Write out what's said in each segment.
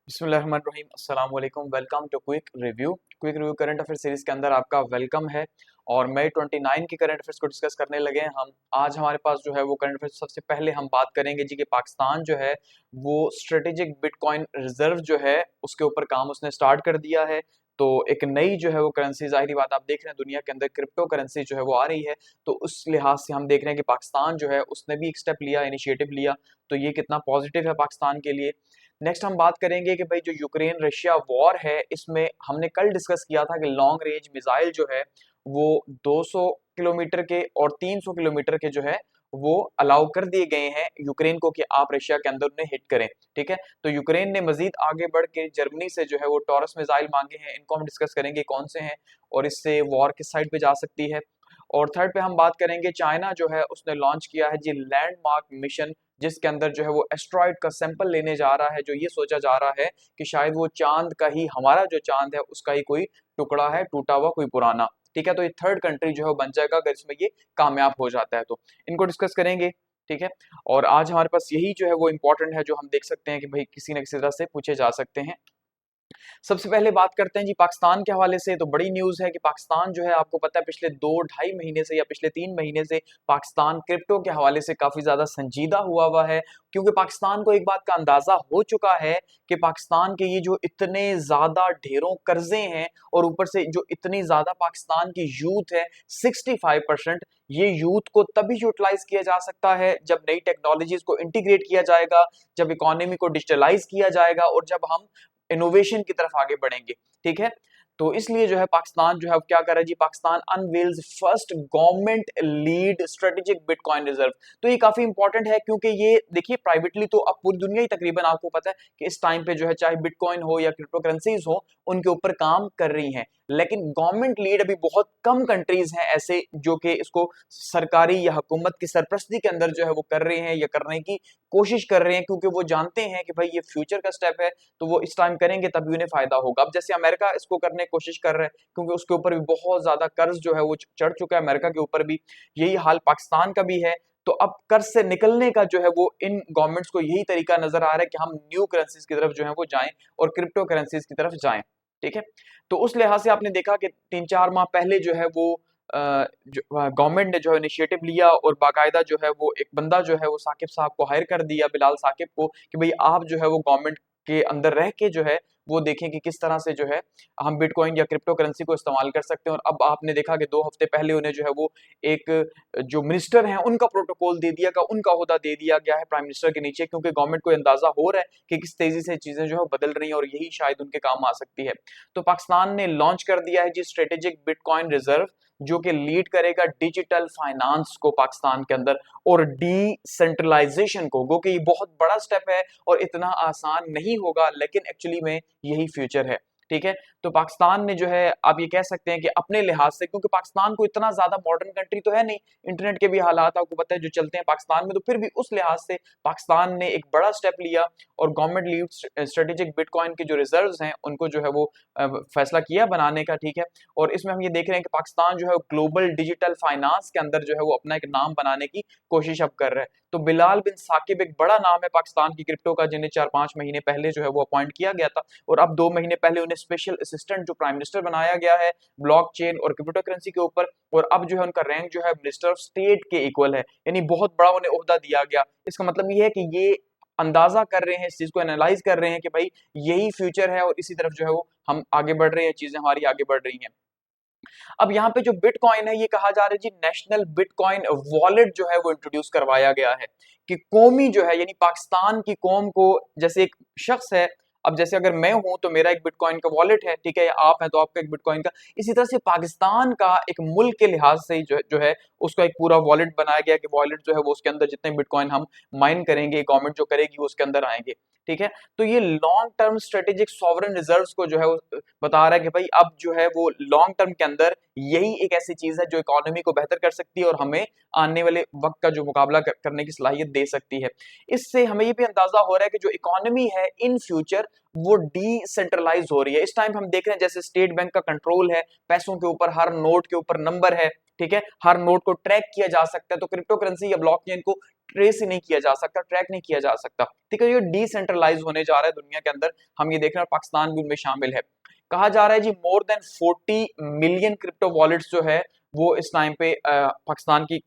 बिस्मिल्लाहिर्रहमानिर्रहीम अस्सलाम वालेकुम। Welcome to quick review current affair series के अंदर आपका वेलकम है। और मई 29 की करंट अफेयर्स को डिस्कस करने लगे हैं हम। आज हमारे पास जो है वो करंट अफेयर्स, सबसे पहले हम बात करेंगे जी कि पाकिस्तान जो है वो स्ट्रेटेजिक बिटकॉइन रिजर्व जो है उसके ऊपर काम उसने स्टार्ट कर दिया है। तो एक नई जो है वो करेंसी, जाहिर बात आप देख रहे हैं दुनिया के अंदर क्रिप्टो करेंसी जो है वो आ रही है। तो उस लिहाज से हम देख रहे हैं कि पाकिस्तान जो है उसने भी एक स्टेप लिया, इनिशिएटिव लिया। तो ये कितना पॉजिटिव है पाकिस्तान के लिए। नेक्स्ट हम बात करेंगे कि भाई जो यूक्रेन रशिया वॉर है, इसमें हमने कल डिस्कस किया था कि लॉन्ग रेंज मिसाइल जो है वो 200 किलोमीटर के और 300 किलोमीटर के जो है वो अलाउ कर दिए गए हैं यूक्रेन को कि आप रशिया के अंदर उन्हें हिट करें। ठीक है, तो यूक्रेन ने मजीद आगे बढ़ के जर्मनी से जो है वो टॉरस मिसाइल मांगे हैं। इनको हम डिस्कस करेंगे कौन से हैं और इससे वॉर किस साइड पे जा सकती है। और थर्ड पे हम बात करेंगे चाइना जो है उसने लॉन्च किया है जी लैंडमार्क मिशन, जिसके अंदर जो है वो एस्ट्रॉइड का सैंपल लेने जा रहा है। जो ये सोचा जा रहा है कि शायद वो चांद का ही, हमारा जो चांद है उसका ही कोई टुकड़ा है, टूटा हुआ कोई पुराना। ठीक है, तो ये थर्ड कंट्री जो है वो बन जाएगा अगर इसमें ये कामयाब हो जाता है तो। इनको डिस्कस करेंगे। ठीक है, और आज हमारे पास यही जो है वो इंपॉर्टेंट है जो हम देख सकते हैं कि भाई किसी न किसी तरह से पूछे जा सकते हैं। सबसे पहले बात करते हैं जी पाकिस्तान के हवाले से। तो बड़ी न्यूज़ है कि पाकिस्तान जो है, आपको पता है पिछले 2 ढाई महीने से या पिछले 3 महीने से पाकिस्तान क्रिप्टो के हवाले से काफ़ी ज़्यादा संजीदा हुआ है। क्योंकि पाकिस्तान को एक बात का अंदाज़ा हो चुका है कि पाकिस्तान के ये जो इतने ज़्यादा ढेरों कर्जे हैं और ऊपर से जो इतनी ज़्यादा पाकिस्तान की यूथ है 65%, ये यूथ को तभी यूटिलाइज किया जा सकता है जब नई टेक्नोलॉजीज को इंटीग्रेट किया जाएगा, जब इकोनॉमी को डिजिटलाइज किया जाएगा और जब हम इनोवेशन की तरफ आगे बढ़ेंगे। ठीक है, तो इसलिए जो है पाकिस्तान जो है अब क्या कर रहा है जी, Pakistan unveils first government lead strategic bitcoin reserve. तो ये काफी इंपॉर्टेंट है क्योंकि ये देखिए प्राइवेटली तो अब पूरी दुनिया ही तकरीबन, आपको पता है कि इस टाइम पे जो है चाहे बिटकॉइन हो या क्रिप्टो करेंसीज हो, उनके ऊपर काम कर रही हैं। लेकिन गवर्नमेंट लीड अभी बहुत कम कंट्रीज हैं ऐसे जो कि इसको सरकारी या हुकूमत की सरपरस्ती के अंदर जो है वो कर रहे हैं या करने की कोशिश कर रहे हैं, क्योंकि वो जानते हैं कि भाई ये फ्यूचर का स्टेप है। तो वो इस टाइम करेंगे तभी उन्हें फायदा होगा। अब जैसे अमेरिका इसको करने की कोशिश कर रहा है क्योंकि उसके ऊपर भी बहुत ज्यादा कर्ज जो है वो चढ़ चुका है, अमेरिका के ऊपर भी यही हाल पाकिस्तान का भी है। तो अब कर्ज से निकलने का जो है वो इन गवर्नमेंट्स को यही तरीका नजर आ रहा है कि हम न्यू करेंसीज की तरफ जो है वो जाएं और क्रिप्टो करेंसीज की तरफ जाएं। ठीक है, तो उस लिहाज से आपने देखा कि 3-4 माह पहले जो है वो गवर्नमेंट ने जो है इनिशिएटिव लिया और बाकायदा जो है वो एक बंदा जो है वो साकिब साहब को हायर कर दिया, बिलाल साकिब को, कि भाई आप जो है वो गवर्नमेंट के अंदर रह के जो है वो देखें कि किस तरह से जो है हम बिटकॉइन या क्रिप्टो करेंसी को इस्तेमाल कर सकते हैं। और अब आपने देखा कि 2 हफ्ते पहले उन्हें जो है वो एक जो मिनिस्टर हैं उनका प्रोटोकॉल दे दिया गया, उनका ओहदा दे दिया गया है प्राइम मिनिस्टर के नीचे, क्योंकि गवर्नमेंट को अंदाजा हो रहा है कि किस तेजी से चीजें जो है बदल रही हैं और यही शायद उनके काम आ सकती है। तो पाकिस्तान ने लॉन्च कर दिया है जी स्ट्रेटेजिक बिटकॉइन रिजर्व, जो कि लीड करेगा डिजिटल फाइनेंस को पाकिस्तान के अंदर और डिसेंट्रलाइजेशन को। गो कि ये बहुत बड़ा स्टेप है और इतना आसान नहीं होगा, लेकिन एक्चुअली में यही फ्यूचर है। ठीक है, तो पाकिस्तान ने जो है आप ये कह सकते हैं कि अपने लिहाज से, क्योंकि पाकिस्तान को इतना ज्यादा मॉडर्न कंट्री तो है नहीं, इंटरनेट के भी हालात आपको पता है जो चलते हैं पाकिस्तान में, तो फिर भी उस लिहाज से पाकिस्तान ने एक बड़ा स्टेप लिया और गवर्नमेंट लीड स्ट्रेटेजिक बिटकॉइन के जो रिजर्व्स हैं उनको जो है वो फैसला किया बनाने का। ठीक है, और इसमें हम ये देख रहे हैं कि पाकिस्तान जो है ग्लोबल डिजिटल फाइनेंस के अंदर जो है वो अपना एक नाम बनाने की कोशिश अब कर रहा है। तो बिलाल बिन साकिब एक बड़ा नाम है पाकिस्तान की क्रिप्टो का, जिन्हें 4-5 महीने पहले जो है वो अपॉइंट किया गया था और अब 2 महीने पहले उन्हें स्पेशल असिस्टेंट जो प्राइम मिनिस्टर बनाया गया है ब्लॉकचेन और क्रिप्टो करेंसी के ऊपर। और अब जो है उनका रैंक जो है मिनिस्टर ऑफ स्टेट के इक्वल है, यानी बहुत बड़ा उन्हें ओहदा दिया गया। इसका मतलब ये है कि ये अंदाजा कर रहे हैं, इस चीज को एनालाइज कर रहे हैं कि भाई यही फ्यूचर है और इसी तरफ जो है वो हम आगे बढ़ रहे हैं, चीजें हमारी आगे बढ़ रही हैं। अब यहाँ पे जो बिटकॉइन है, ये कहा जा रहा है जी नेशनल बिटकॉइन वॉलेट जो है वो इंट्रोड्यूस करवाया गया है कि कौमी जो है, यानी पाकिस्तान की कौम को, जैसे एक शख्स है, अब जैसे अगर मैं हूं तो मेरा एक बिटकॉइन का वॉलेट है, ठीक है, या आप हैं तो आपका एक बिटकॉइन का, इसी तरह से पाकिस्तान का एक मुल्क के लिहाज से जो है उसका एक पूरा वॉलेट बनाया गया कि वॉलेट जो है वो उसके अंदर जितने बिटकॉइन हम माइन करेंगे, गवर्नमेंट जो करेगी वो उसके अंदर आएंगे। ठीक है, तो ये long term strategic sovereign reserves को जो है वो बता रहा है कि भाई अब जो है वो लॉन्ग टर्म के अंदर यही एक ऐसी चीज है जो इकोनॉमी को बेहतर कर सकती है और हमें आने वाले वक्त का जो मुकाबला करने की सलाहियत दे सकती है। इससे हमें ये भी अंदाजा हो रहा है कि जो इकोनॉमी है इन फ्यूचर वो डिसेंट्रलाइज हो रही है। इस टाइम हम देख रहे हैं जैसे स्टेट बैंक का कंट्रोल है पैसों के ऊपर, हर नोट के ऊपर नंबर है, ठीक है, हर नोड को ट्रैक किया जा सकता है, तो क्रिप्टो करेंसी या ब्लॉकचेन को ट्रेस ही नहीं किया जा सकता, ट्रैक नहीं किया जा सकता, ठीक है। ये डिसेंट्रलाइज होने जा रहा है दुनिया के अंदर, हम ये देख रहे हैं, पाकिस्तान भी उनमें शामिल है। कहा जा रहा है जी more than 40 million crypto wallets जो है वो इस टाइम पे पाकिस्तान की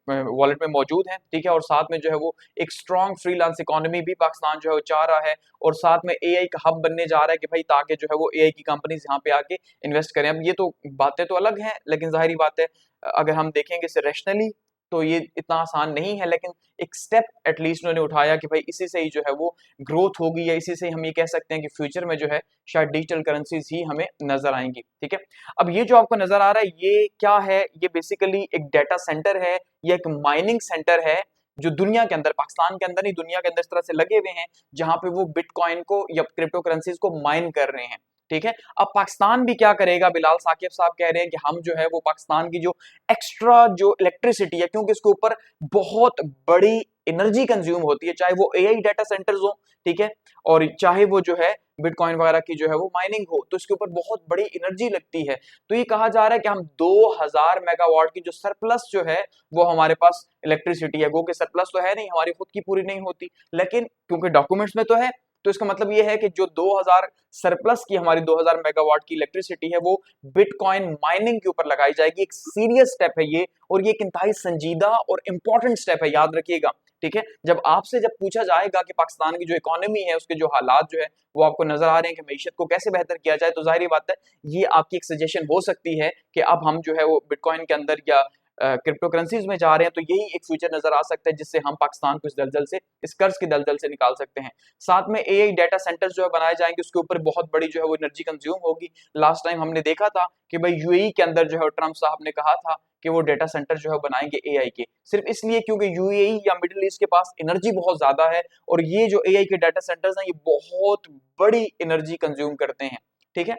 वॉलेट में मौजूद हैं, ठीक है। और साथ में जो है वो एक स्ट्रॉन्ग फ्रीलांस इकोनॉमी भी पाकिस्तान जो है वो चाह रहा है, और साथ में एआई का हब बनने जा रहा है कि भाई ताकि जो है वो एआई की कंपनीज यहाँ पे आके इन्वेस्ट करें। अब ये तो बातें तो अलग हैं, लेकिन जाहिर बात है अगर हम देखेंगे इसे रैशनली तो ये इतना आसान नहीं है, लेकिन एक स्टेप एटलीस्ट उन्होंने उठाया कि भाई इसी से ही जो है वो ग्रोथ होगी, या इसी से हम ये कह सकते हैं कि फ्यूचर में जो है शायद डिजिटल करेंसीज ही हमें नजर आएंगी, ठीक है। अब ये जो आपको नजर आ रहा है ये क्या है, ये बेसिकली एक डाटा सेंटर है, ये एक माइनिंग सेंटर है जो दुनिया के अंदर, पाकिस्तान के अंदर नहीं दुनिया के अंदर इस तरह से लगे हुए हैं, जहां पे वो बिटकॉइन को या क्रिप्टो करेंसीज को माइन कर रहे हैं, ठीक है। अब पाकिस्तान भी क्या करेगा, बिलाल साकिब साहब कह रहे हैं कि हम जो है वो पाकिस्तान की जो एक्स्ट्रा जो इलेक्ट्रिसिटी है, क्योंकि इसके ऊपर बहुत बड़ी एनर्जी कंज्यूम होती है, चाहे वो एआई डाटा सेंटर्स हो, ठीक है, और चाहे वो जो है बिटकॉइन वगैरह की जो है वो माइनिंग हो, तो इसके ऊपर बहुत बड़ी एनर्जी लगती है। तो ये कहा जा रहा है कि हम 2000 मेगावाट की जो सरप्लस जो है वो हमारे पास इलेक्ट्रिसिटी है, वो कि सरप्लस तो है नहीं, हमारी खुद की पूरी नहीं होती, लेकिन क्योंकि डॉक्यूमेंट्स में तो है, तो इसका मतलब ये है कि जो 2000 सरप्लस की हमारी 2000 मेगावाट की इलेक्ट्रिसिटी है वो बिटकॉइन माइनिंग के ऊपर लगाई जाएगी। एक सीरियस स्टेप है ये, और ये एक इंतहाई संजीदा और इंपॉर्टेंट स्टेप है, याद रखिएगा, ठीक है। जब आपसे जब पूछा जाएगा कि पाकिस्तान की जो इकोनॉमी है उसके जो हालात जो है वो आपको नजर आ रहे हैं कि मईशत को कैसे बेहतर किया जाए, तो जाहिर बात है ये आपकी एक सजेशन हो सकती है कि अब हम जो है वो बिटकॉइन के अंदर या क्रिप्टो करेंसीज में जा रहे हैं, तो यही एक फ्यूचर नजर आ सकता है जिससे हम पाकिस्तान को इस दलदल से, इस कर्ज की दलदल से निकाल सकते हैं। साथ में एआई डाटा सेंटर्स जो है बनाए जाएंगे, उसके ऊपर बहुत बड़ी जो है वो एनर्जी कंज्यूम होगी। लास्ट टाइम हमने देखा था कि भाई यूएई के अंदर जो है ट्रंप साहब ने कहा था कि वो डाटा सेंटर जो है बनाएंगे एआई के, सिर्फ इसलिए क्योंकि यूएई या मिडिल ईस्ट के पास एनर्जी बहुत ज्यादा है, और ये जो एआई के डाटा सेंटर्स हैं ये बहुत बड़ी एनर्जी कंज्यूम करते हैं, ठीक है।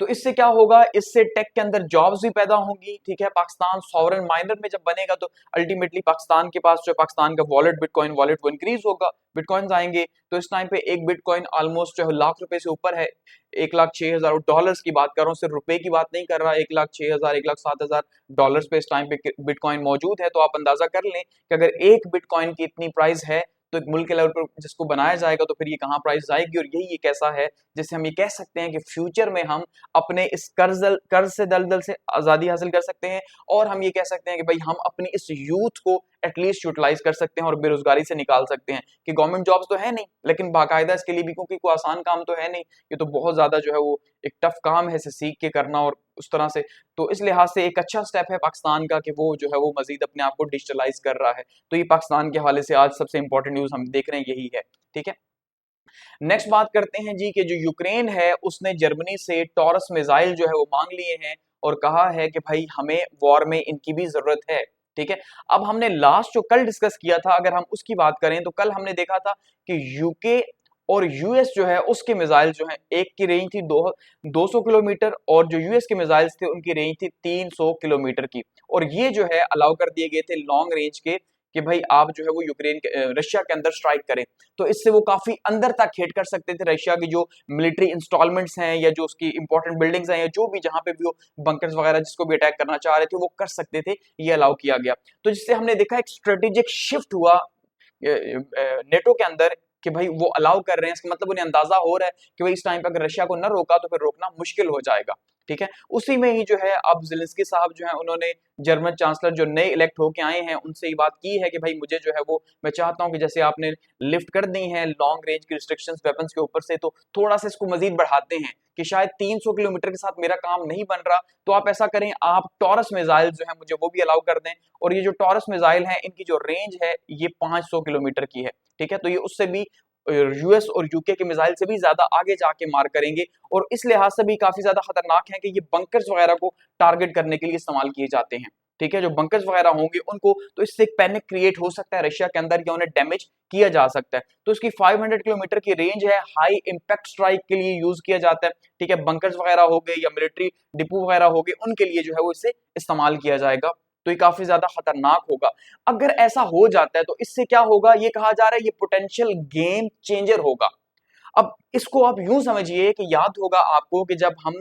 तो इससे क्या होगा, इससे टेक के अंदर जॉब्स भी पैदा होंगी, ठीक है। पाकिस्तान सॉवरेन माइनर में जब बनेगा तो अल्टीमेटली पाकिस्तान के पास जो पाकिस्तान का वॉलेट बिटकॉइन वॉलेट वो इंक्रीज होगा, बिटकॉइंस आएंगे, तो इस टाइम पे एक बिटकॉइन ऑलमोस्ट जो है लाख रुपए से ऊपर है, 1,06,000 डॉलर्स की बात कर रहा हूँ, सिर्फ रुपए की बात नहीं कर रहा, 1,06,000 1,07,000 डॉलर्स पे इस टाइम पे बिटकॉइन मौजूद है। तो आप अंदाजा कर लें कि अगर एक बिटकॉइन की इतनी प्राइस है तो एक मुल्क के लेवल पर जिसको बनाया जाएगा तो फिर ये कहाँ प्राइस जाएगी, और यही एक ऐसा है जिससे हम ये कह सकते हैं कि फ्यूचर में हम अपने इस कर्ज से दलदल से आजादी हासिल कर सकते हैं, और हम ये कह सकते हैं कि भाई हम अपनी इस यूथ को एटलीस्ट यूटिलाइज कर सकते हैं और बेरोजगारी से निकाल सकते हैं। कि गवर्नमेंट जॉब्स तो है नहीं, लेकिन बाकायदा इसके लिए भी, क्योंकि कोई आसान काम तो है नहीं, ये तो बहुत ज्यादा जो है वो एक टफ काम है इसे सीख के करना और उस तरह से, तो इस लिहाज से एक अच्छा स्टेप है पाकिस्तान का कि वो जो है वो मजीद अपने आप को डिजिटलाइज कर रहा है। तो ये पाकिस्तान के हवाले से आज सबसे इंपॉर्टेंट न्यूज हम देख रहे हैं यही है, ठीक है। नेक्स्ट बात करते हैं जी कि जो यूक्रेन है उसने जर्मनी से टॉरस मिसाइल जो है वो मांग लिए हैं, और कहा है कि भाई हमें वॉर में इनकी भी जरूरत है, ठीक है। अब हमने लास्ट जो कल डिस्कस किया था, अगर हम उसकी बात करें तो कल हमने देखा था कि यूके और यूएस जो है उसके मिसाइल जो है एक की रेंज थी 200 किलोमीटर, और जो यूएस के मिसाइल्स थे उनकी रेंज थी 300 किलोमीटर की, और ये जो है अलाउ कर दिए गए थे लॉन्ग रेंज के कि भाई आप जो है वो यूक्रेन के रशिया के अंदर स्ट्राइक करें, तो इससे वो काफी अंदर तक हिट कर सकते थे रशिया की जो मिलिट्री इंस्टॉलमेंट्स हैं या जो उसकी इंपॉर्टेंट बिल्डिंग्स हैं या जो भी जहां पे भी वो बंकर्स वगैरह जिसको भी अटैक करना चाह रहे थे वो कर सकते थे, ये अलाउ किया गया। तो जिससे हमने देखा एक स्ट्रेटेजिक शिफ्ट हुआ नेटो के अंदर कि भाई वो अलाउ कर रहे हैं, इसका मतलब उन्हें अंदाजा हो रहा है कि भाई इस टाइम पे अगर रशिया को न रोका तो फिर रोकना मुश्किल हो जाएगा, ठीक है। उसी में ही जो है अब ज़ेलेंस्की साहब जो है उन्होंने जर्मन चांसलर जो नए इलेक्ट होके आए हैं उनसे ये बात की है कि भाई मुझे जो है वो मैं चाहता हूं कि जैसे आपने लिफ्ट कर दी है लॉन्ग रेंज की रिस्ट्रिक्शंस वेपन्स के ऊपर से, तो थोड़ा सा इसको मजीद बढ़ाते हैं कि शायद 300 किलोमीटर के साथ मेरा काम नहीं बन रहा, तो आप ऐसा करें आप टॉरस मिसाइल जो है मुझे वो भी अलाउ कर दें, और ये जो टॉरस मिसाइल है इनकी जो रेंज है ये 500 किलोमीटर की है, ठीक है। तो ये उससे भी यूएस और यूके के मिसाइल से भी ज्यादा आगे जाके मार करेंगे, और इस लिहाज से भी काफी ज्यादा खतरनाक है कि ये बंकर्स वगैरह को टारगेट करने के लिए इस्तेमाल किए जाते हैं, ठीक है। जो बंकर्स वगैरह होंगे उनको, तो इससे एक पैनिक क्रिएट हो सकता है रशिया के अंदर या उन्हें डैमेज किया जा सकता है। तो इसकी 500 किलोमीटर की रेंज है, हाई इंपैक्ट स्ट्राइक के लिए यूज किया जाता है, ठीक है। बंकर्स वगैरह हो गए या मिलिट्री डिपो वगैरह हो गए उनके लिए जो है वो इसे इस्तेमाल किया जाएगा, तो ये काफी ज्यादा खतरनाक होगा। अगर ऐसा हो जाता है तो इससे क्या होगा, ये कहा जा रहा है ये पोटेंशियल गेम चेंजर होगा। अब इसको आप यूं समझिए कि याद होगा आपको कि जब हम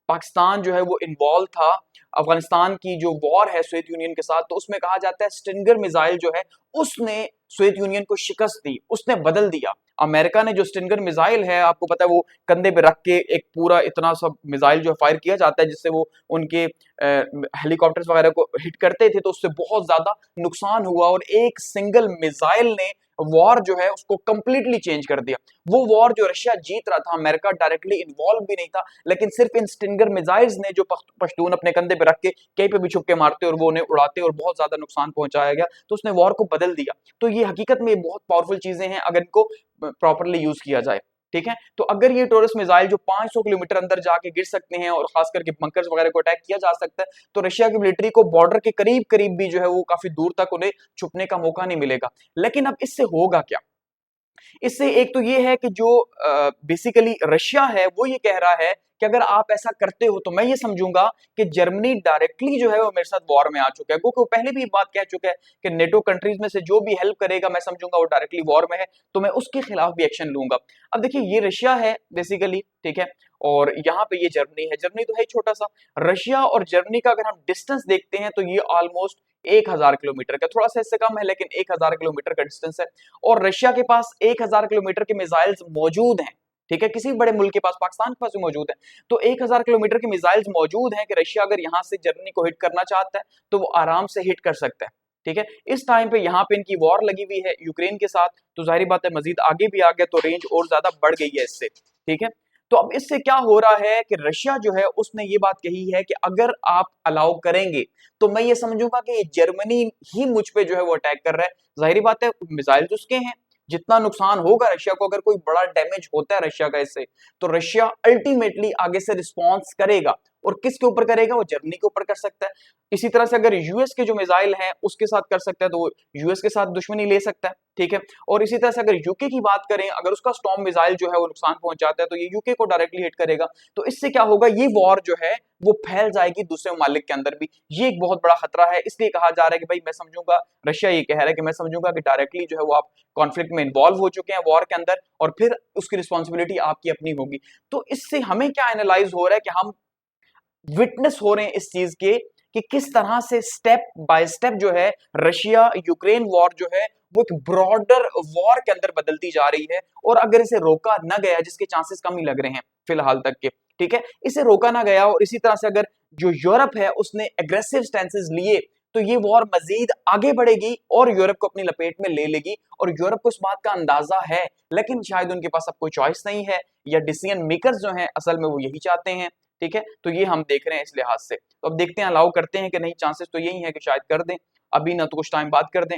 पाकिस्तान जो है वो इन्वॉल्व था अफगानिस्तान की जो वॉर है सोवियत यूनियन के साथ, तो उसमें कहा जाता है स्टिंगर मिसाइल जो है उसने सोवियत यूनियन को शिकस्त दी, उसने बदल दिया। अमेरिका ने जो स्टिंगर मिसाइल है, आपको पता है वो कंधे पे रख के एक पूरा इतना सब मिसाइल जो फायर किया जाता है जिससे वो उनके हेलीकॉप्टर्स वगैरह को हिट करते थे, तो उससे बहुत ज्यादा नुकसान हुआ और एक सिंगल मिसाइल ने वॉर जो है उसको कंप्लीटली चेंज कर दिया। वो वॉर जो रशिया जीत रहा था, अमेरिका डायरेक्टली इन्वॉल्व भी नहीं था, लेकिन सिर्फ इन स्टिंगर मिसाइल्स ने जो पश्तून अपने कंधे पे रख के कहीं पे भी छुप के मारते और वो उन्हें उड़ाते और बहुत ज्यादा नुकसान पहुंचाया गया, तो उसने वॉर को बदल दिया। तो ये हकीकत में बहुत पावरफुल चीजें हैं अगर इनको प्रॉपरली यूज किया जाए। ठीक है, तो अगर ये टोरस मिसाइल जो 500 किलोमीटर अंदर जाके गिर सकते हैं और खास करके बंकर्स वगैरह को अटैक किया जा सकता है, तो रशिया की मिलिट्री को बॉर्डर के करीब करीब भी जो है वो काफी दूर तक उन्हें छुपने का मौका नहीं मिलेगा। लेकिन अब इससे होगा क्या? इससे एक तो ये है कि जो बेसिकली रशिया है वो ये कह रहा है कि अगर आप ऐसा करते हो तो मैं ये समझूंगा कि जर्मनी डायरेक्टली जो है वो मेरे साथ वॉर में आ चुका है, क्योंकि वो पहले भी बात कह चुका है कि नेटो कंट्रीज में से जो भी हेल्प करेगा मैं समझूंगा वो डायरेक्टली वॉर में है, तो मैं उसके खिलाफ भी एक्शन लूंगा। अब देखिए ये रशिया है बेसिकली, ठीक है, और यहाँ पे ये जर्मनी है। जर्मनी तो है ही छोटा सा। रशिया और जर्मनी का अगर हम डिस्टेंस देखते हैं तो ये ऑलमोस्ट 1000 किलोमीटर का, थोड़ा सा इससे कम है लेकिन 1000 किलोमीटर का डिस्टेंस है। और रशिया के पास 1000 किलोमीटर के मिसाइल्स मौजूद हैं, ठीक है, किसी बड़े मुल्क के पास, पाकिस्तान के पास भी मौजूद है। तो 1000 किलोमीटर के मिसाइल्स मौजूद हैं कि रशिया अगर यहां से जर्मनी को हिट करना चाहता है तो वो आराम से हिट कर सकता है। ठीक है, इस टाइम पे यहाँ पे इनकी वॉर लगी हुई है यूक्रेन के साथ, तो जाहिर बात है मजीद आगे भी आ गया तो रेंज और ज्यादा बढ़ गई है इससे। ठीक है, तो अब इससे क्या हो रहा है कि रशिया जो है उसने ये बात कही है कि अगर आप अलाउ करेंगे तो मैं ये समझूंगा कि जर्मनी ही मुझ पे जो है वो अटैक कर रहा है। जाहिर बात है मिसाइल उसके हैं, जितना नुकसान होगा रशिया को, अगर कोई बड़ा डैमेज होता है रशिया का इससे, तो रशिया अल्टीमेटली आगे से रिस्पॉन्स करेगा। और किसके ऊपर करेगा? वो जर्मनी के ऊपर कर सकता है। इसी तरह से अगर यूएस के जो मिसाइल हैं उसके साथ कर सकता है तो वो यूएस के साथ दुश्मनी ले सकता है। ठीक है, और इसी तरह से अगर यूके की बात करें, अगर उसका स्टॉर्म मिसाइल जो है वो नुकसान पहुंचाता है तो ये यूके को डायरेक्टली हिट करेगा। तो इससे क्या होगा, ये वॉर जो है वो फैल जाएगी दूसरे ममालिक के अंदर भी। ये एक बहुत बड़ा खतरा है, इसलिए कहा जा रहा है कि भाई मैं समझूंगा, रशिया ये कह रहा है कि मैं समझूंगा कि डायरेक्टली जो है वो आप कॉन्फ्लिक्ट में इन्वॉल्व हो चुके हैं वॉर के अंदर, और फिर उसकी रिस्पॉन्सिबिलिटी आपकी अपनी होगी। तो इससे हमें क्या एनालाइज हो रहा है कि हम विटनेस हो रहे हैं इस चीज के कि किस तरह से स्टेप बाय स्टेप जो है रशिया यूक्रेन वॉर जो है वो एक ब्रॉडर वॉर के अंदर बदलती जा रही है। और अगर इसे रोका न गया, जिसके चांसेस कम ही लग रहे हैं फिलहाल तक के, ठीक है, इसे रोका ना गया और इसी तरह से अगर जो यूरोप है उसने एग्रेसिव स्टैंसेस लिए तो ये वॉर मजीद आगे बढ़ेगी और यूरोप को अपनी लपेट में ले लेगी। और यूरोप को इस बात का अंदाजा है, लेकिन शायद उनके पास अब कोई चॉइस नहीं है, या डिसीजन मेकर्स जो हैं असल में वो यही चाहते हैं। ठीक है, तो ये हम देख रहे हैं इस लिहाज से। तो अब देखते हैं अलाउ करते हैं कि नहीं, चांसेस तो यही है कि शायद कर दें, अभी ना तो कुछ टाइम बाद कर दें।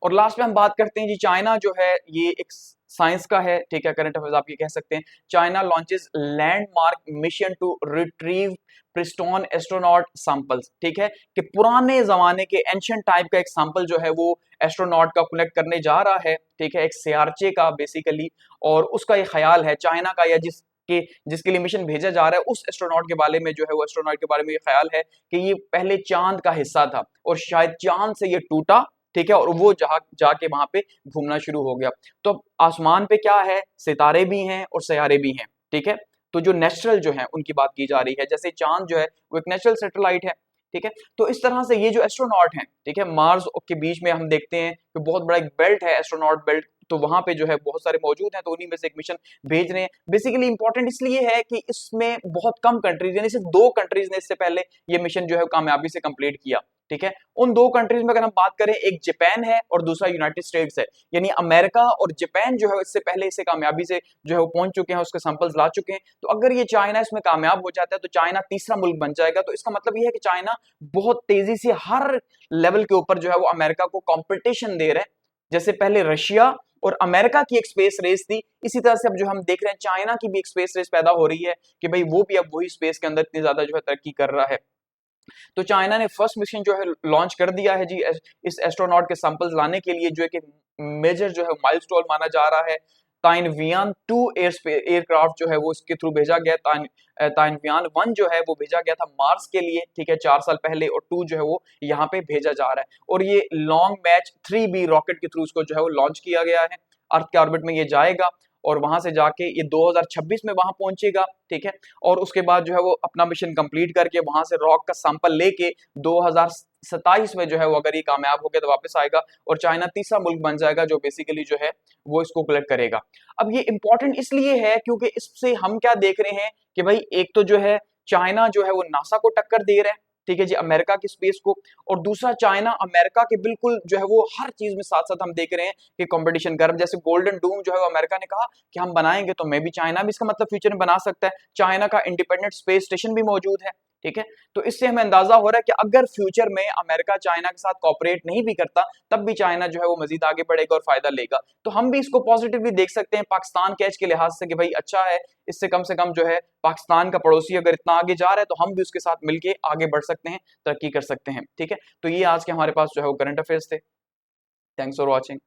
और लास्ट में हम बात करते हैं जी, चाइना जो है ये एक साइंस का है, ठीक है, करंट अफेयर्स आप ये कह सकते हैं। China launches landmark mission to retrieve pristine astronaut samples. ठीक है, कि पुराने जमाने के एंशिएंट टाइप का एक सैंपल जो है वो एस्ट्रोनॉट का कलेक्ट करने जा रहा है, ठीक है, एक सीआरचे का बेसिकली। और उसका ये ख्याल है चाइना का, या जिसके लिए मिशन भेजा जा रहा है उस एस्ट्रोनॉट के बारे में जो है वो एस्ट्रोनॉट के बारे में ये ख्याल है कि ये पहले चांद का हिस्सा था और शायद चांद से ये टूटा, ठीक है, और वो जाके वहां पे घूमना शुरू हो गया। तो आसमान पे क्या है, सितारे भी हैं और सैयारे भी हैं। ठीक है, तो जो नेचुरल जो है उनकी बात की जा रही है, जैसे चांद जो है वो एक नेचुरल सैटेलाइट है। ठीक है, तो इस तरह से ये जो एस्ट्रोनॉट हैं, ठीक है, मार्स के बीच में हम देखते हैं कि बहुत बड़ा एक बेल्ट है, एस्ट्रोनॉट बेल्ट, तो वहां पे जो है बहुत सारे मौजूद हैं, तो उन्हीं में से एक मिशन भेज रहे हैं। बेसिकली इंपॉर्टेंट इसलिए है कि इसमें बहुत कम कंट्रीज, यानी सिर्फ 2 कंट्रीज ने इससे पहले ये मिशन जो है कामयाबी से कंप्लीट किया। ठीक है, उन 2 कंट्रीज में अगर हम बात करें, एक जापान है और दूसरा यूनाइटेड स्टेट्स है, यानी अमेरिका और जापान जो है इससे पहले इसे कामयाबी से जो है वो पहुंच चुके हैं, उसके सैंपल्स ला चुके हैं। तो अगर ये चाइना इसमें कामयाब हो जाता है तो चाइना तीसरा मुल्क बन जाएगा। तो इसका मतलब ये है कि चाइना बहुत तेजी से हर लेवल के ऊपर जो है वो अमेरिका को कॉम्पिटिशन दे रहा है। जैसे पहले रशिया और अमेरिका की एक स्पेस रेस थी, इसी तरह से अब जो हम देख रहे हैं चाइना की भी एक स्पेस रेस पैदा हो रही है कि भाई वो भी अब वही स्पेस के अंदर इतनी ज्यादा जो है तरक्की कर रहा है। तो चाइना ने फर्स्ट मिशन जो है लॉन्च कर दिया है जी, इस एस्ट्रोनॉट के सैंपल्स लाने के लिए, जो एक मेजर जो है माइलस्टोन माना जा रहा है। ताइनवियान 2 एयरक्राफ्ट जो है वो इसके थ्रू भेजा गया। ताइनवियान 1 जो है वो भेजा गया था मार्स के लिए, ठीक है, 4 साल पहले, और 2 जो है वो यहाँ पे भेजा जा रहा है। और ये लॉन्ग मैच 3B रॉकेट के थ्रू इसको जो है वो लॉन्च किया गया है, अर्थ के ऑर्बिट में ये जाएगा। और वहां से जाके ये 2026 में वहां पहुंचेगा, ठीक है। और उसके बाद जो है वो अपना मिशन कंप्लीट करके वहां से रॉक का सैंपल लेके 2027 में जो है वो अगर ये कामयाब हो गया तो वापस आएगा और चाइना तीसरा मुल्क बन जाएगा जो बेसिकली जो है वो इसको कलेक्ट करेगा। अब ये इंपॉर्टेंट इसलिए है क्योंकि इससे हम क्या देख रहे हैं कि भाई एक तो जो है चाइना जो है वो नासा को टक्कर दे रहा है, ठीक है जी, अमेरिका की स्पेस को, और दूसरा चाइना अमेरिका के बिल्कुल जो है वो हर चीज में साथ साथ हम देख रहे हैं कि कंपटीशन कर, जैसे गोल्डन डूम जो है वो अमेरिका ने कहा कि हम बनाएंगे तो मैं भी, चाइना भी इसका मतलब फ्यूचर में बना सकता है। चाइना का इंडिपेंडेंट स्पेस स्टेशन भी मौजूद है, ठीक है। तो इससे हमें अंदाजा हो रहा है कि अगर फ्यूचर में अमेरिका चाइना के साथ कॉपरेट नहीं भी करता तब भी चाइना जो है वो मजीद आगे बढ़ेगा और फायदा लेगा। तो हम भी इसको पॉजिटिवली देख सकते हैं पाकिस्तान कैच के लिहाज से कि भाई अच्छा है, इससे कम से कम जो है पाकिस्तान का पड़ोसी अगर इतना आगे जा रहा है तो हम भी उसके साथ मिलकर आगे बढ़ सकते हैं, तरक्की कर सकते हैं, ठीक है। तो ये आज के हमारे पास जो है वो करंट अफेयर्स थे। Thanks for watching.